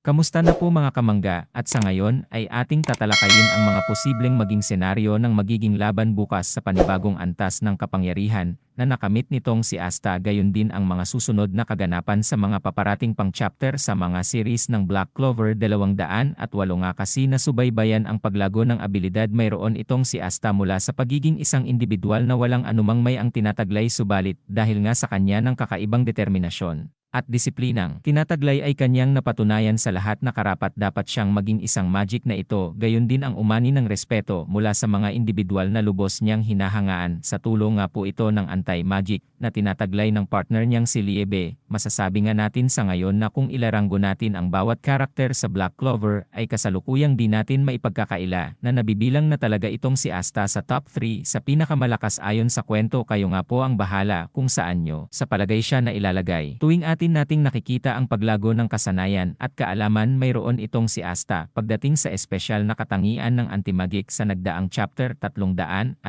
Kamusta na po mga kamangga, at sa ngayon ay ating tatalakayin ang mga posibleng maging senaryo ng magiging laban bukas sa panibagong antas ng kapangyarihan na nakamit nitong si Asta, gayon din ang mga susunod na kaganapan sa mga paparating pang chapter sa mga series ng Black Clover 208 nga kasi nasubaybayan ang paglago ng abilidad mayroon itong si Asta mula sa pagiging isang individual na walang anumang may ang tinataglay subalit dahil nga sa kanya ng kakaibang determinasyon at disiplinang tinataglay ay kanyang napatunayan sa lahat na karapat-dapat siyang maging isang magic na ito, gayon din ang umani ng respeto mula sa mga individual na lubos niyang hinahangaan. Sa tulong nga po ito ng anti-magic na tinataglay ng partner niyang si Liebe, masasabi nga natin sa ngayon na kung ilaranggo natin ang bawat karakter sa Black Clover ay kasalukuyang di natin maipagkakaila na nabibilang na talaga itong si Asta sa top 3 sa pinakamalakas ayon sa kwento. Kayo nga po ang bahala kung saan nyo sa palagay siya na ilalagay. Tuwing nating nakikita ang paglago ng kasanayan at kaalaman mayroon itong si Asta pagdating sa espesyal na katangian ng anti-magic sa nagdaang chapter 367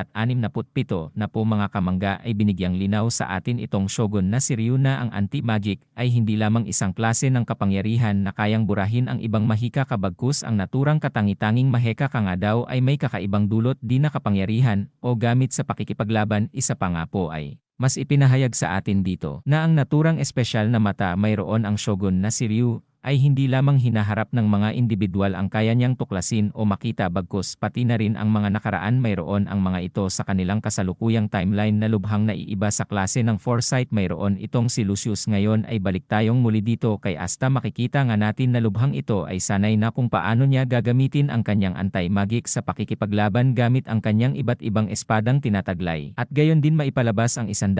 na po mga kamangga ay binigyang linaw sa atin itong shogun na si Ryu na ang anti-magic ay hindi lamang isang klase ng kapangyarihan na kayang burahin ang ibang mahika kabagkus ang naturang katangi-tanging maheka ka nga daw ay may kakaibang dulot di na kapangyarihan o gamit sa pakikipaglaban. Isa pa nga po ay mas ipinahayag sa atin dito na ang naturang espesyal na mata mayroon ang shogun na si Ryu ay hindi lamang hinaharap ng mga individual ang kaya niyang tuklasin o makita bagkus pati na rin ang mga nakaraan mayroon ang mga ito sa kanilang kasalukuyang timeline na lubhang naiiba sa klase ng foresight mayroon itong si Lucius. Ngayon ay balik tayong muli dito kay Asta, makikita nga natin na lubhang ito ay sanay na kung paano niya gagamitin ang kanyang anti-magic sa pakikipaglaban gamit ang kanyang iba't ibang espadang tinataglay at gayon din maipalabas ang 100%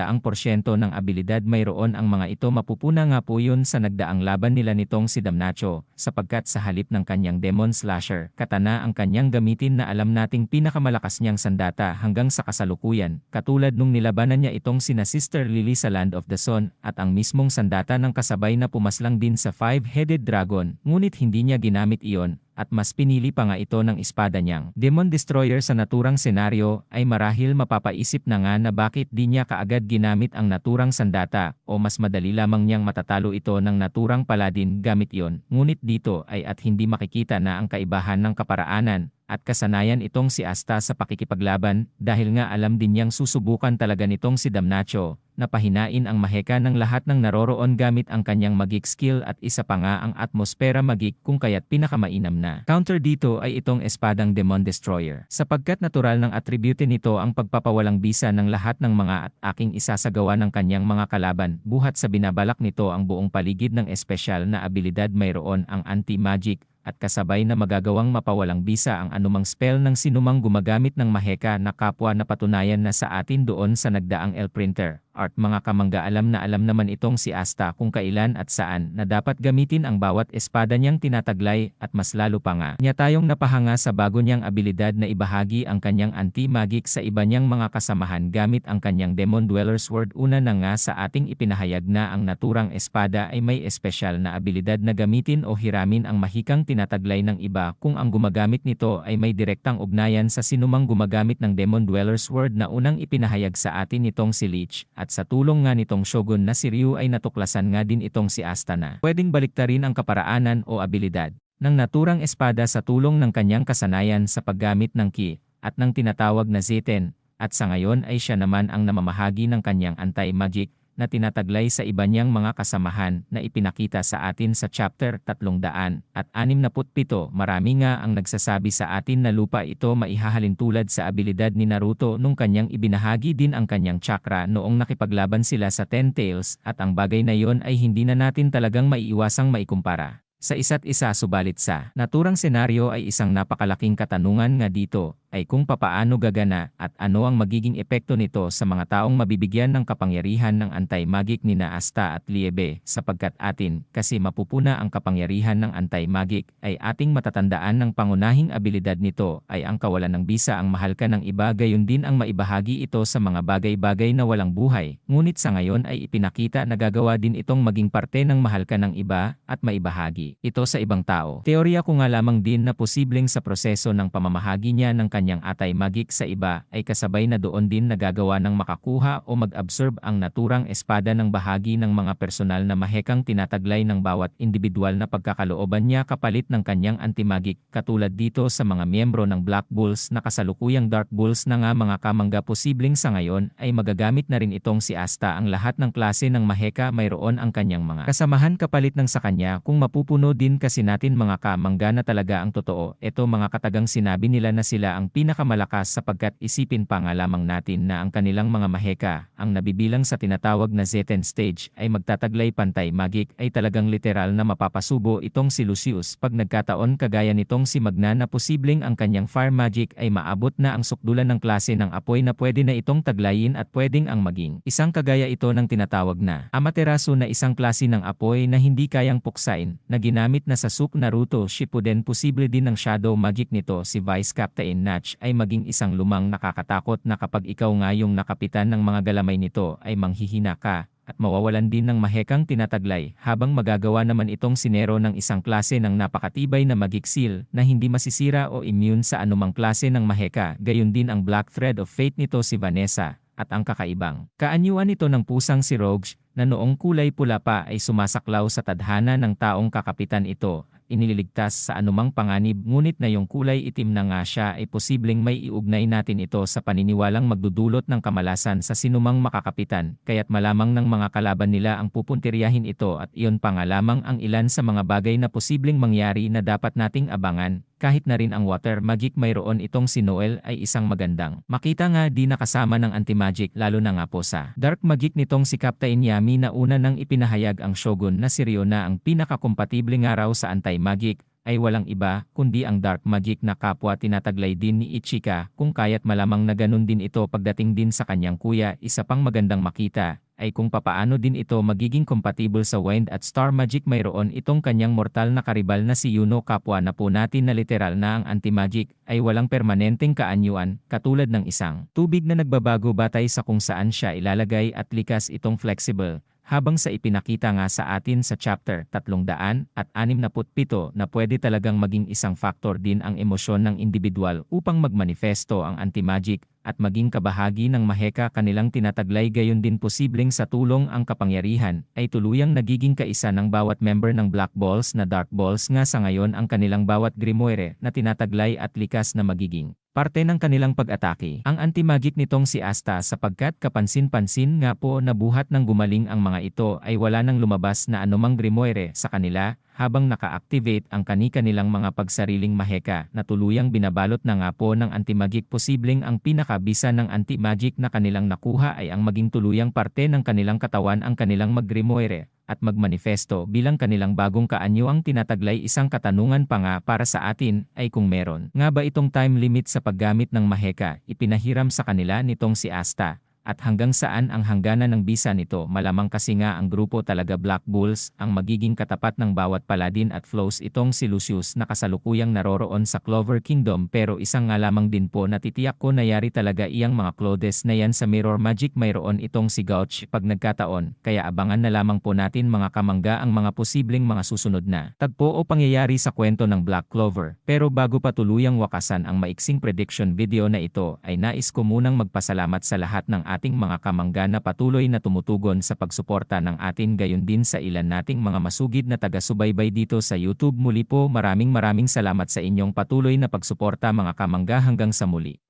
ng abilidad mayroon ang mga ito. Mapupuna nga po yun sa nagdaang laban nila nitong si Damnacho, sapagkat sa halip ng kanyang Demon Slasher, katana ang kanyang gamitin na alam nating pinakamalakas niyang sandata hanggang sa kasalukuyan, katulad nung nilabanan niya itong sina Sister Lily sa Land of the Sun, at ang mismong sandata ng kasabay na pumaslang din sa Five-Headed Dragon, ngunit hindi niya ginamit iyon. At mas pinili pa nga ito ng espada niyang Demon Destroyer sa naturang senaryo ay marahil mapapaisip na nga na bakit di niya kaagad ginamit ang naturang sandata o mas madali lamang niyang matatalo ito ng naturang paladin gamit iyon. Ngunit dito ay at hindi makikita na ang kaibahan ng kaparaanan at kasanayan itong si Asta sa pakikipaglaban dahil nga alam din niyang susubukan talaga nitong si Damnacho na pahinain ang maheka ng lahat ng naroroon gamit ang kanyang magic skill at isa pa nga ang atmosfera magic kung kaya't pinakamainam na counter dito ay itong espadang Demon Destroyer sapagkat natural ng attribute nito ang pagpapawalang bisa ng lahat ng mga at aking isasagawa ng kanyang mga kalaban buhat sa binabalak nito ang buong paligid ng espesyal na abilidad mayroon ang anti-magic at kasabay na magagawang mapawalang bisa ang anumang spell ng sinumang gumagamit ng maheka na kapwa na patunayan na sa atin doon sa nagdaang L-Printer art. Mga kamangga, alam na alam naman itong si Asta kung kailan at saan na dapat gamitin ang bawat espada niyang tinataglay at mas lalo pa nga niya tayong napahanga sa bago niyang abilidad na ibahagi ang kanyang anti-magic sa iba niyang mga kasamahan gamit ang kanyang Demon Dweller Sword. Una na nga sa ating ipinahayag na ang naturang espada ay may espesyal na abilidad na gamitin o hiramin ang mahikang tinataglay ng iba kung ang gumagamit nito ay may direktang ugnayan sa sinumang gumagamit ng Demon Dweller Sword na unang ipinahayag sa atin nitong si Lich. At sa tulong nga nitong shogun na si Ryu ay natuklasan nga din itong si Asta na pwedeng baliktarin ang kaparaanan o abilidad ng naturang espada sa tulong ng kanyang kasanayan sa paggamit ng ki at ng tinatawag na Zeten, at sa ngayon ay siya naman ang namamahagi ng kanyang anti-magic na tinataglay sa iba niyang mga kasamahan na ipinakita sa atin sa chapter 367. Marami nga ang nagsasabi sa atin na lupa ito maihahalin tulad sa abilidad ni Naruto nung kanyang ibinahagi din ang kanyang chakra noong nakipaglaban sila sa Ten Tails, at ang bagay na yon ay hindi na natin talagang maiiwasang maikumpara sa isa't isa. Subalit sa naturang senaryo ay isang napakalaking katanungan nga dito ay kung papaano gagana at ano ang magiging epekto nito sa mga taong mabibigyan ng kapangyarihan ng anti-magic ni na Asta at Liebe, sapagkat atin kasi mapupuna ang kapangyarihan ng anti-magic ay ating matatandaan ng pangunahing abilidad nito ay ang kawalan ng bisa. Ang mahal ka ng iba gayon din ang maibahagi ito sa mga bagay-bagay na walang buhay, ngunit sa ngayon ay ipinakita na gagawa din itong maging parte ng mahal ka ng iba at maibahagi ito sa ibang tao. Teorya ko nga lamang din na posibleng sa proseso ng pamamahagi niya ng kanyang atay magic sa iba ay kasabay na doon din nagagawa ng makakuha o mag-absorb ang naturang espada ng bahagi ng mga personal na mahekang tinataglay ng bawat individual na pagkakalooban niya kapalit ng kanyang anti-magic, katulad dito sa mga miyembro ng Black Bulls na kasalukuyang Dark Bulls na nga mga kamangga. Posibleng sa ngayon ay magagamit na rin itong si Asta ang lahat ng klase ng maheka mayroon ang kanyang mga kasamahan kapalit ng sa kanya kung mapupuno din kasi natin mga kamangga na talaga ang totoo. Ito mga katagang sinabi nila na sila ang pinakamalakas sapagkat isipin pa nga lamang natin na ang kanilang mga maheka, ang nabibilang sa tinatawag na Z10 stage ay magtataglay pantay magic ay talagang literal na mapapasubo itong si Lucius pag nagkataon kagaya nitong si Magna na posibleng ang kanyang fire magic ay maabot na ang sukdulan ng klase ng apoy na pwede na itong taglayin at pwedeng ang maging isang kagaya ito ng tinatawag na Amaterasu na isang klase ng apoy na hindi kayang puksain na ginamit na sa Sasuke Naruto Shippuden. Posible din ng shadow magic nito si Vice Captain Natch ay maging isang lumang nakakatakot na kapag ikaw nga yung nakapitan ng mga galamay nito ay manghihina ka at mawawalan din ng mahekang tinataglay habang magagawa naman itong sinero ng isang klase ng napakatibay na magic seal na hindi masisira o immune sa anumang klase ng maheka. Gayon din ang Black Thread of Fate nito si Vanessa. At ang kakaibang kaanyuan nito ng pusang si Rogue na noong kulay pula pa ay sumasaklaw sa tadhana ng taong kakapitan ito, iniligtas sa anumang panganib, ngunit na yung kulay itim na nga siya ay posibleng may iugnay natin ito sa paniniwalang magdudulot ng kamalasan sa sinumang makakapitan, kaya't malamang ng mga kalaban nila ang pupuntiryahin ito at iyon pa nga lamang ang ilan sa mga bagay na posibleng mangyari na dapat nating abangan. Kahit na rin ang water magic mayroon itong si Noel ay isang magandang makita nga di nakasama ng anti-magic lalo na nga po sa dark magic nitong si Captain Yami na una nang ipinahayag ang Shogun na si Ryo na ang pinakakompatible nga raw sa anti-magic ay walang iba kundi ang dark magic na kapwa tinataglay din ni Ichika, kung kaya't malamang na ganun din ito pagdating din sa kanyang kuya. Isa pang magandang makita ay kung papaano din ito magiging compatible sa wind at star magic. Mayroon itong kanyang mortal na karibal na si Yuno, kapwa na po natin na literal na ang anti-magic ay walang permanenteng kaanyuan katulad ng isang tubig na nagbabago batay sa kung saan siya ilalagay at likas itong flexible. Habang sa ipinakita nga sa atin sa chapter 367 na pwede talagang maging isang factor din ang emosyon ng individual upang magmanifesto ang anti-magic at maging kabahagi ng maheka kanilang tinataglay. Gayon din posibleng sa tulong ang kapangyarihan ay tuluyang nagiging kaisa ng bawat member ng Black Balls na Dark Balls nga sa ngayon ang kanilang bawat grimoire na tinataglay at likas na magiging parte ng kanilang pag-atake. Ang anti-magic nitong si Asta sapagkat kapansin-pansin nga po na buhat ng gumaling ang mga ito ay wala nang lumabas na anumang grimoire sa kanila habang naka-activate ang kani-kanilang mga pagsariling maheka na tuluyang binabalot na nga po ng anti-magic. Posibleng ang pinakabisa ng anti-magic na kanilang nakuha ay ang maging tuluyang parte ng kanilang katawan ang kanilang mag-grimoire at magmanifesto bilang kanilang bagong kaanyo. Ang tinataglay isang katanungan pa nga para sa atin ay kung meron nga ba itong time limit sa paggamit ng maheka ipinahiram sa kanila nitong si Asta. At hanggang saan ang hangganan ng bisa nito? Malamang kasi nga ang grupo talaga Black Bulls ang magiging katapat ng bawat paladin at flows itong si Lucius na kasalukuyang naroroon sa Clover Kingdom, pero isang nga lamang din po natitiyak ko na yari talaga iyang mga clothes na yan sa Mirror Magic. Mayroon itong si Gouch pag nagkataon, kaya abangan na lamang po natin mga kamangga ang mga posibleng mga susunod na tagpo o pangyayari sa kwento ng Black Clover. Pero bago pa tuluyang wakasan ang maiksing prediction video na ito ay nais ko munang magpasalamat sa lahat ng ating mga kamangga na patuloy na tumutugon sa pagsuporta ng atin, gayon din sa ilan nating mga masugid na taga-subaybay dito sa YouTube. Muli po maraming salamat sa inyong patuloy na pagsuporta mga kamangga. Hanggang sa muli.